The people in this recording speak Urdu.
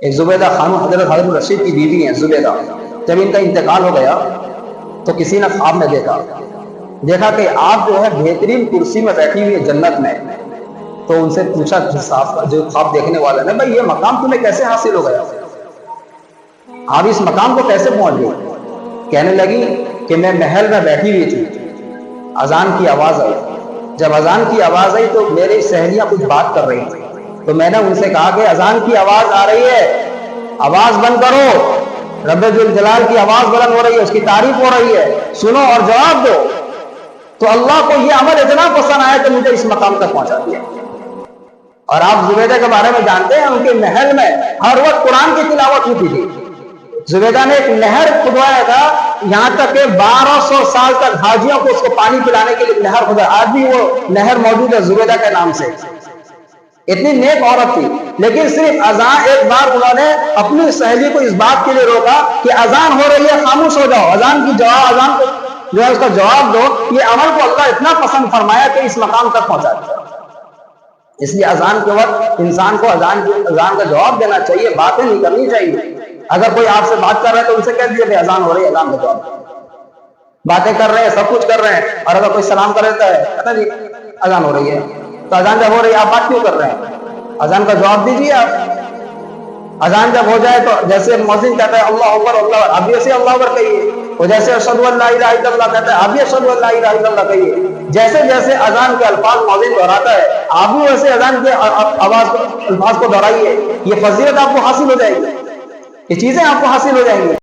ایک زبیدہ خانم حضرت ہارون رشید کی بیوی ہیں زبیدہ. جب ان کا انتقال ہو گیا تو کسی نے خواب میں دیکھا کہ آپ جو ہے بہترین کرسی میں بیٹھی ہوئی ہے جنت میں. تو ان سے پوچھا جو خواب دیکھنے والا نے، بھائی یہ مقام تمہیں کیسے حاصل ہو گیا، آپ اس مقام کو کیسے پہنچ گئی؟ کہنے لگی کہ میں محل میں بیٹھی ہوئی تھی، اذان کی آواز آئی. جب اذان کی آواز آئی تو میری سہیلیاں کچھ بات کر رہی تھی، تو میں نے ان سے کہا کہ اذان کی آواز آ رہی ہے، آواز بند کرو، رب ذوالجلال کی آواز بلند ہو رہی ہے، اس کی تعریف ہو رہی ہے، سنو اور جواب دو. تو اللہ کو یہ عمل اتنا پسند آیا کہ مجھے اس مقام تک پہنچا دیا. اور آپ زبیدہ کے بارے میں جانتے ہیں، ان کے محل میں ہر وقت قرآن کی تلاوت ہوتی تھی. زبیدہ نے ایک نہر کھدوایا تھا، یہاں تک کہ 1200 سال تک حاجیوں کو اس کو پانی پلانے کے لیے نہر کھدا. آج بھی وہ نہر موجود ہے زبیدہ کے نام سے. اتنی نیک عورت تھی، لیکن صرف اذان، ایک بار انہوں نے اپنی سہیلی کو اس بات کے لیے روکا کہ اذان ہو رہی ہے، خاموش ہو جاؤ، اذان کو جو ہے اس کا جواب دو. یہ عمل کو اللہ اتنا پسند فرمایا کہ اس مقام تک پہنچا دیا. اس لیے اذان کے وقت انسان کو اذان کا جواب دینا چاہیے، باتیں نہیں کرنی چاہیے. اگر کوئی آپ سے بات کر رہا ہے تو ان سے کہہ دیجیے کہ اذان ہو رہی ہے، اذان کا جواب. باتیں کر رہے ہیں، سب کچھ کر رہے ہیں، اور اگر کوئی سلام کر دیتا ہے کہتا جی اذان ہو رہی ہے، تو اذان جب ہو رہی ہے آپ بات کیوں کر رہے ہیں؟ اذان کا جواب دیجیے آپ. اذان جب ہو جائے تو جیسے مؤذن کہتا ہے اللہ اکبر اللہ اکبر، آپ بھی ایسے اللہ اکبر کہیے. وہ جیسے اشہد ان لا الہ الا اللہ کہتا ہے، آپ بھی اشہد ان لا الہ الا اللہ کہیے. جیسے جیسے اذان کے الفاظ مؤذن دہراتا ہے، آپ بھی ویسے اذان کے الفاظ کو دہرائیے. یہ فضیلت آپ کو حاصل ہو جائے گی، یہ چیزیں آپ کو حاصل ہو جائیں گی.